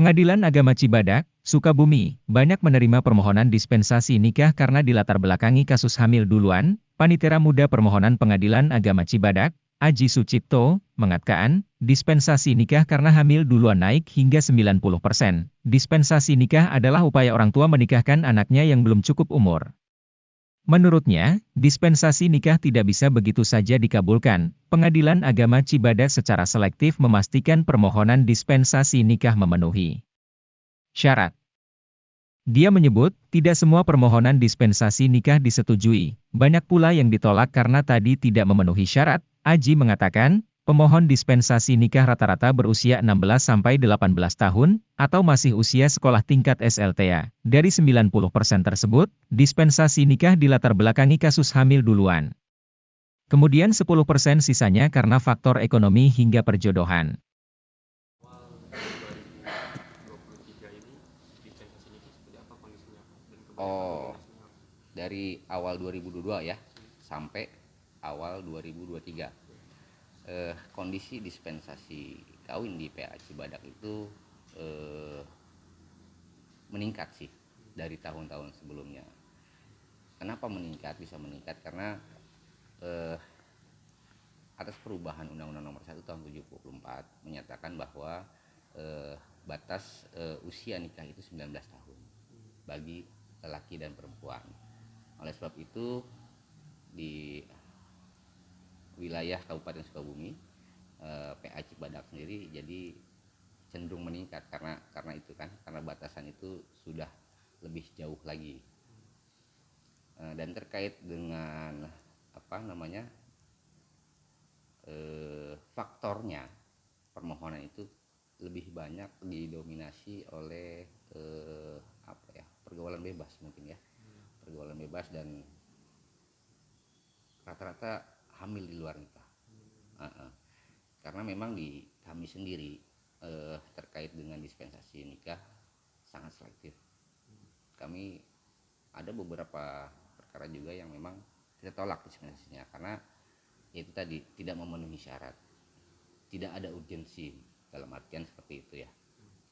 Pengadilan Agama Cibadak, Sukabumi, banyak menerima permohonan dispensasi nikah karena dilatar belakangi kasus hamil duluan. Panitera Muda Permohonan Pengadilan Agama Cibadak, Aji Sucipto, mengatakan, dispensasi nikah karena hamil duluan naik hingga 90%. Dispensasi nikah adalah upaya orang tua menikahkan anaknya yang belum cukup umur. Menurutnya, dispensasi nikah tidak bisa begitu saja dikabulkan. Pengadilan Agama Cibadak secara selektif memastikan permohonan dispensasi nikah memenuhi syarat. Dia menyebut, tidak semua permohonan dispensasi nikah disetujui, banyak pula yang ditolak karena tadi tidak memenuhi syarat. Aji mengatakan, pemohon dispensasi nikah rata-rata berusia 16-18 tahun, atau masih usia sekolah tingkat SLTA. Dari 90% tersebut, dispensasi nikah dilatar belakangi kasus hamil duluan. Kemudian 10% sisanya karena faktor ekonomi hingga perjodohan. Oh, dari awal 2022 ya, sampai awal 2023. Kondisi dispensasi kawin di PA Cibadak itu meningkat sih dari tahun-tahun sebelumnya. Kenapa meningkat? Bisa meningkat karena atas perubahan Undang-Undang Nomor 1 Tahun 74 menyatakan bahwa batas usia nikah itu 19 tahun bagi lelaki dan perempuan. Oleh sebab itu di wilayah Kabupaten Sukabumi, PA Cibadak sendiri jadi cenderung meningkat karena itu kan, karena batasan itu sudah lebih jauh lagi. Dan terkait dengan faktornya, permohonan itu lebih banyak didominasi oleh pergaulan bebas mungkin ya, pergaulan bebas dan rata-rata hamil di luar nikah. Karena memang di kami sendiri terkait dengan dispensasi nikah sangat selektif. Kami ada beberapa perkara juga yang memang kita tolak dispensasinya karena itu tadi tidak memenuhi syarat, tidak ada urgensi, dalam artian seperti itu ya.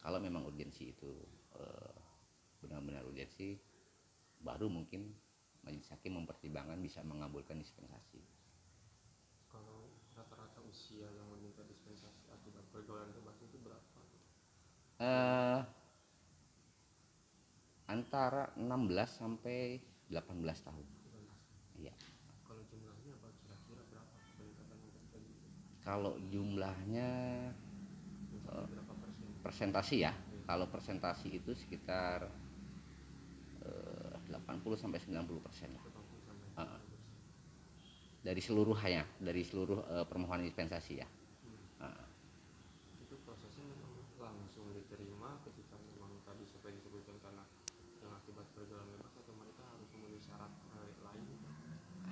Kalau memang urgensi itu benar-benar urgensi, baru mungkin majelis hakim mempertimbangkan bisa mengabulkan dispensasi. Kalau rata-rata usia yang meminta dispensasi akibat pergaulan bebas itu berapa? Antara 16 sampai 18 tahun. Iya. Kalau jumlahnya apa kira-kira berapa peningkatannya tadi? Kalau jumlahnya Berapa persen? persentasi ya. Kalau persentasi itu sekitar 80 sampai 90% lah. Dari seluruh permohonan dispensasi ya. Itu prosesnya memang langsung diterima ketika memang tadi seperti disebutkan karena yang akibat pergaulan bebas, atau mereka harus memenuhi syarat lain?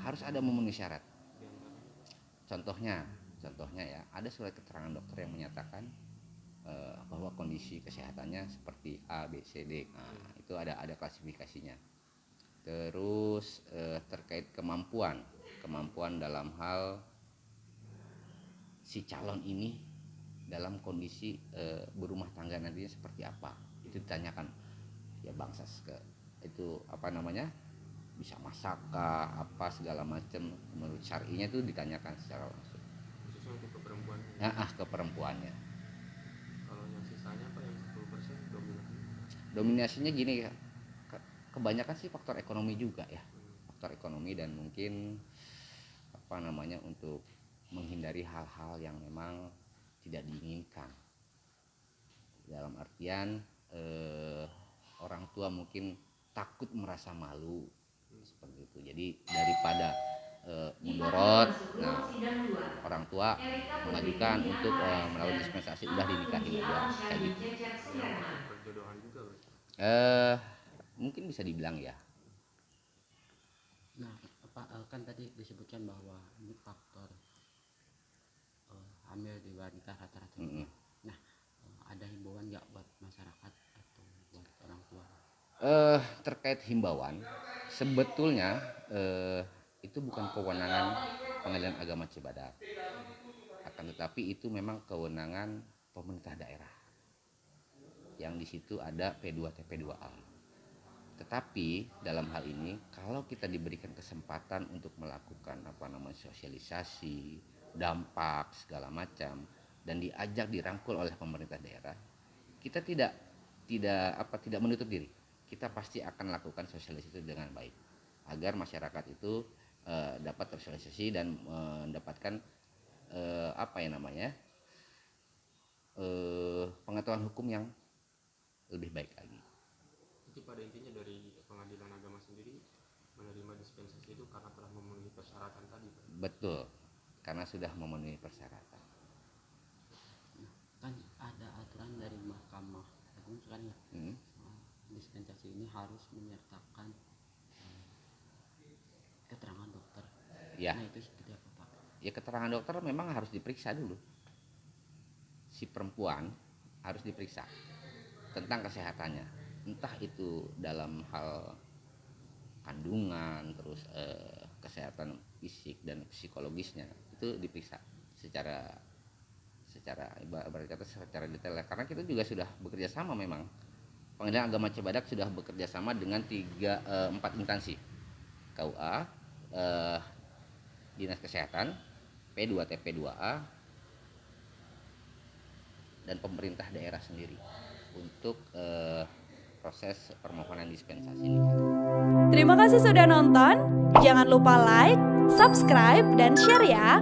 Harus ada memenuhi syarat. Diantaranya? Contohnya ya, ada surat keterangan dokter yang menyatakan bahwa kondisi kesehatannya seperti A, B, C, D. Nah, itu ada klasifikasinya. Terus terkait kemampuan dalam hal si calon ini dalam kondisi berumah tangga nantinya seperti apa, itu ditanyakan ya, bangsas itu bisa masak apa segala macam, menurut syar'inya itu ditanyakan secara langsung. Khususnya untuk keperempuan? Ke perempuannya. Kalau yang sisanya apa, yang 10% dominasinya gini ya, kebanyakan sih faktor ekonomi juga ya, faktor ekonomi, dan mungkin untuk menghindari hal-hal yang memang tidak diinginkan, dalam artian orang tua mungkin takut merasa malu seperti itu, jadi daripada mudorot, orang tua mengajukan untuk melalui dispensasi, udah dinikahin aja kayak gitu. Perjodohan juga Mungkin bisa dibilang ya. Nah, kan tadi disebutkan bahwa ini faktor hamil di luar nikah rata-rata. Nah, ada himbauan nggak buat masyarakat atau buat orang tua? Terkait himbauan, sebetulnya itu bukan kewenangan Pengadilan Agama Cibadak, akan tetapi itu memang kewenangan pemerintah daerah yang di situ ada P2 TP2A. Tetapi dalam hal ini kalau kita diberikan kesempatan untuk melakukan sosialisasi, dampak segala macam dan diajak dirangkul oleh pemerintah daerah, kita tidak menutup diri. Kita pasti akan lakukan sosialisasi dengan baik agar masyarakat itu dapat tersosialisasi dan mendapatkan pengetahuan hukum yang lebih baik lagi. Jadi pada intinya dari Pengadilan Agama sendiri menerima dispensasi itu karena telah memenuhi persyaratan tadi, Pak. Betul, karena sudah memenuhi persyaratan. Kan ada aturan dari Mahkamah Agung kan ya, dispensasi ini harus menyertakan keterangan dokter. Ya. Nah itu seperti apa, Pak? Ya, keterangan dokter memang harus diperiksa dulu. Si perempuan harus diperiksa tentang kesehatannya, entah itu dalam hal kandungan, terus kesehatan fisik dan psikologisnya itu diperiksa secara ibarat kata secara detail, karena kita juga sudah bekerja sama. Memang Pengadilan Agama Cibadak sudah bekerja sama dengan 4 instansi, KUA, Dinas Kesehatan, P2 TP2A, dan pemerintah daerah sendiri untuk proses permohonan dispensasi nikah. Terima kasih sudah nonton. Jangan lupa like, subscribe, dan share ya.